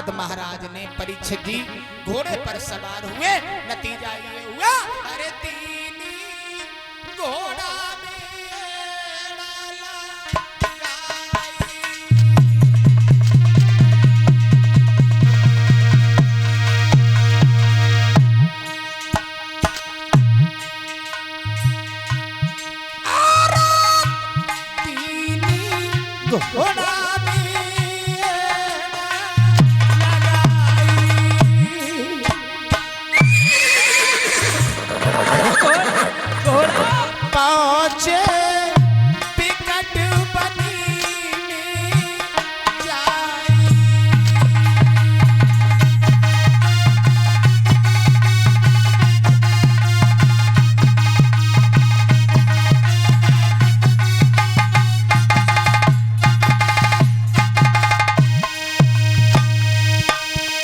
पाद महाराज ने परीक्षित जी घोड़े पर सवार हुए। नतीजा ये हुआ, अरे तीनी घोड़ा घोड़ा पहुंचे टिकट बनी में जाए।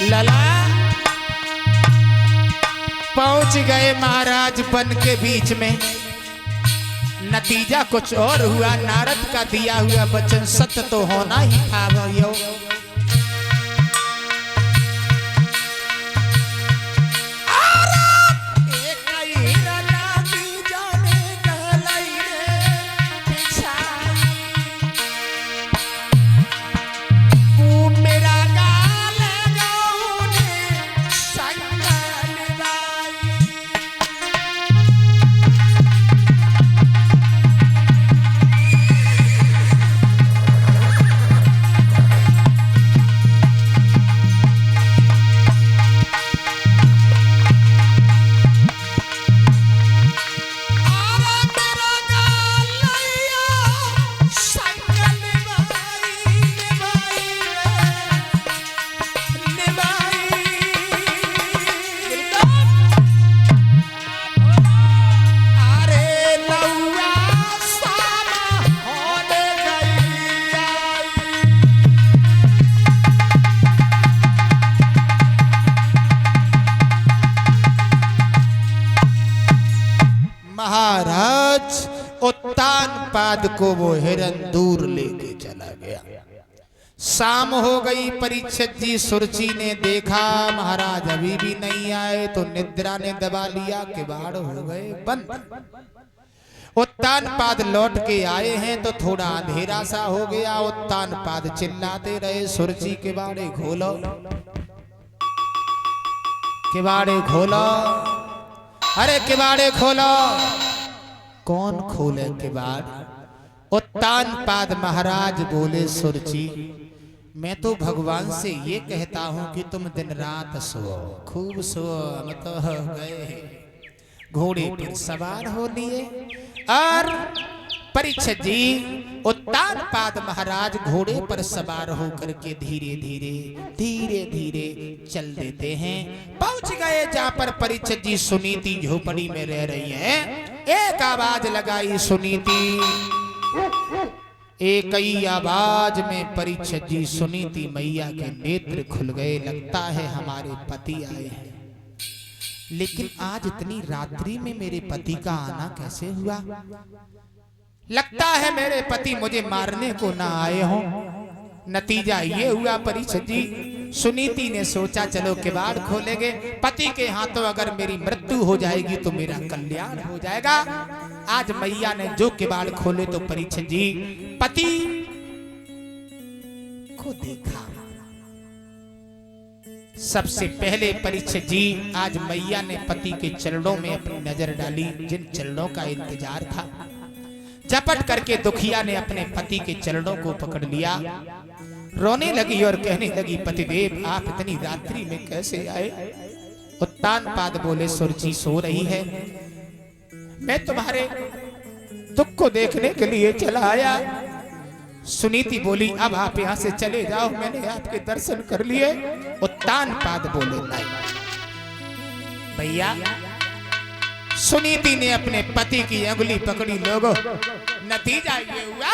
लला पहुंच गए महाराज वन के बीच में। नतीजा कुछ और हुआ। नारद का दिया हुआ वचन सत्य तो होना ही था भाइयों। महाराज उत्तान पाद को वो हिरन दूर लेके चला गया। शाम हो गई। परीक्षित जी सुरची ने देखा महाराज अभी भी नहीं आए तो निद्रा ने दबा लिया, किवाड़ हो गए बंद। उत्तान पाद लौट के आए हैं तो थोड़ा अंधेरा सा हो गया। उत्तान पाद चिल्लाते रहे, सुरची किवाड़े खोलो, किवाड़े खोलो, अरे किवाड़े खोलो। कौन खोले किवाड़? उत्तान पाद महाराज बोले, सुरची मैं तो भगवान से ये कहता हूं कि तुम दिन रात सो, खूब सो। हम तो गए घोड़े पर सवार हो लिए और परीक्षित जी उत्तान पाद महाराज घोड़े पर सवार होकर के धीरे धीरे धीरे धीरे चल देते हैं। पहुंच गए जहां पर परीक्षित जी सुनीति झोपड़ी में रह रही है। एक आवाज लगाई सुनीति। एक ही आवाज में परीक्षित जी सुनीति मैया के नेत्र खुल गए। लगता है हमारे पति आए हैं, लेकिन आज इतनी रात्रि में मेरे पति का आना कैसे हुआ? लगता है मेरे पति मुझे मारने को ना आए हों। नतीजा ये हुआ परीक्षित जी सुनीति ने सोचा चलो किवाड़ खोलेंगे। पति के हाथों अगर मेरी मृत्यु हो जाएगी तो मेरा कल्याण हो जाएगा। आज मैया ने जो किवाड़ खोले तो परीक्षित जी पति को देखा। सबसे पहले परीक्षित जी आज मैया ने पति के चरणों में अपनी नजर डाली, जिन चरणों का इंतजार था। झपट करके दुखिया ने अपने पति के चरणों को पकड़ लिया, रोने लगी और कहने लगी, पतिदेव आप इतनी रात्रि में कैसे आए? उत्तान पाद बोले, सुरची सो रही है, मैं तुम्हारे दुख को देखने के लिए चला आया। सुनीति बोली, अब आप यहाँ से चले जाओ, मैंने आपके दर्शन कर लिए। उत्तान पाद बोले, नहीं भैया। सुनीति ने अपने पति की अंगुली पकड़ी। लोगों नतीजा ये हुआ,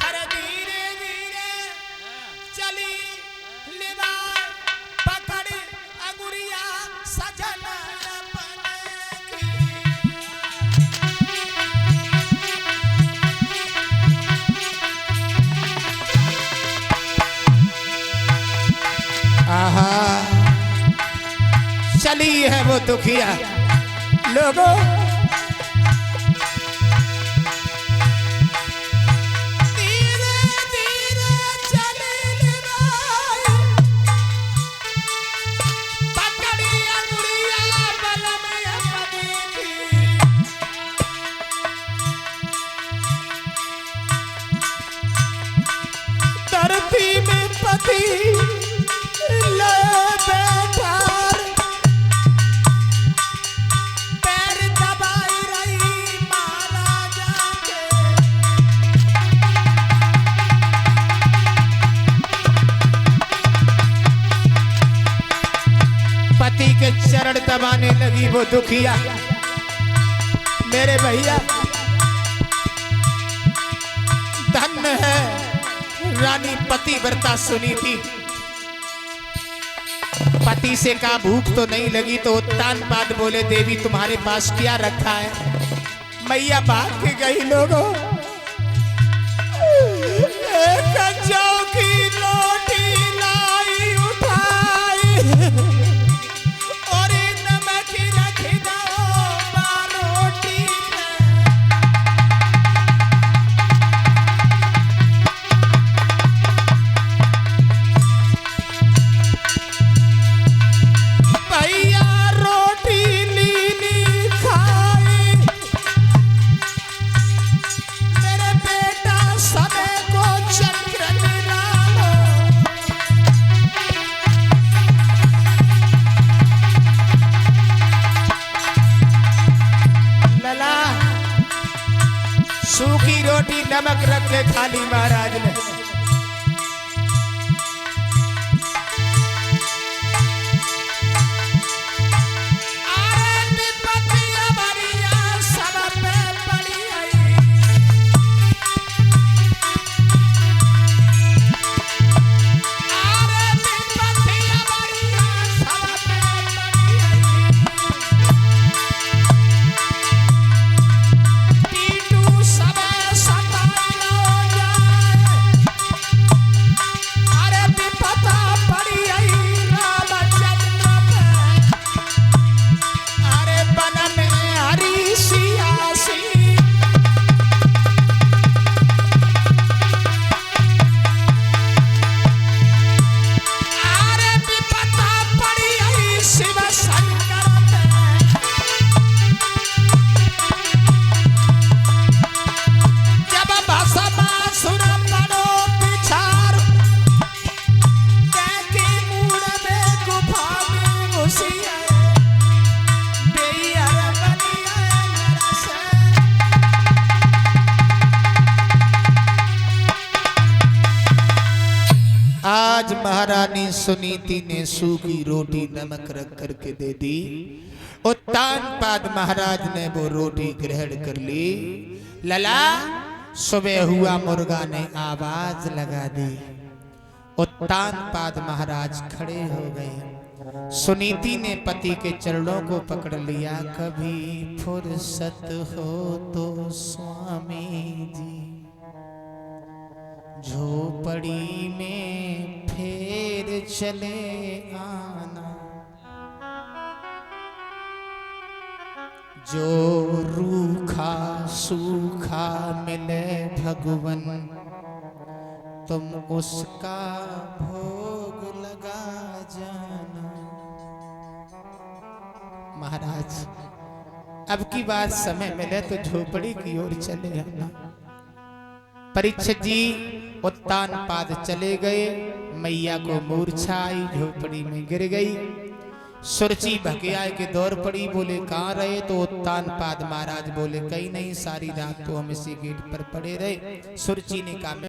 अरे धीरे धीरे चली लिवा पकड़ी अंगुरिया सजन आहा चली है वो दुखिया लोगों के चरण दबाने लगी वो दुखिया। मेरे भैया धन्य है रानी पतिव्रता सुनीति। पति से का भूख तो नहीं लगी तो उत्तान बाद बोले देवी तुम्हारे पास क्या रखा है। मैया भाग के गई लोगों एक जौ की रोटी लाई उठाई सूखी रोटी नमक रख के खाली महाराज ने। आज महारानी सुनीति ने सूखी रोटी नमक रख करके दे दी। उत्तान पाद महाराज ने वो रोटी ग्रहण कर ली। लला सुबह हुआ मुर्गा ने आवाज लगा दी। उत्तान पाद महाराज खड़े हो गए। सुनीति ने पति के चरणों को पकड़ लिया। कभी फुर्सत हो तो स्वामी जी झोपड़ी में फेर चले आना। जो रूखा सूखा मिले भगवन तुम उसका भोग लगा जाना। महाराज अब की बात समय मिले तो झोपड़ी की ओर चले आना। परीक्षित जी उत्तान पाद चले गए। मैया को मूर्छा आई, झोपड़ी में गिर गई। सुरची भगिया के दौर पड़ी। बोले कहाँ रहे तो उत्तान पाद महाराज बोले कहीं नहीं, सारी रात तो हम इसी गेट पर पड़े रहे। सुरची ने कहा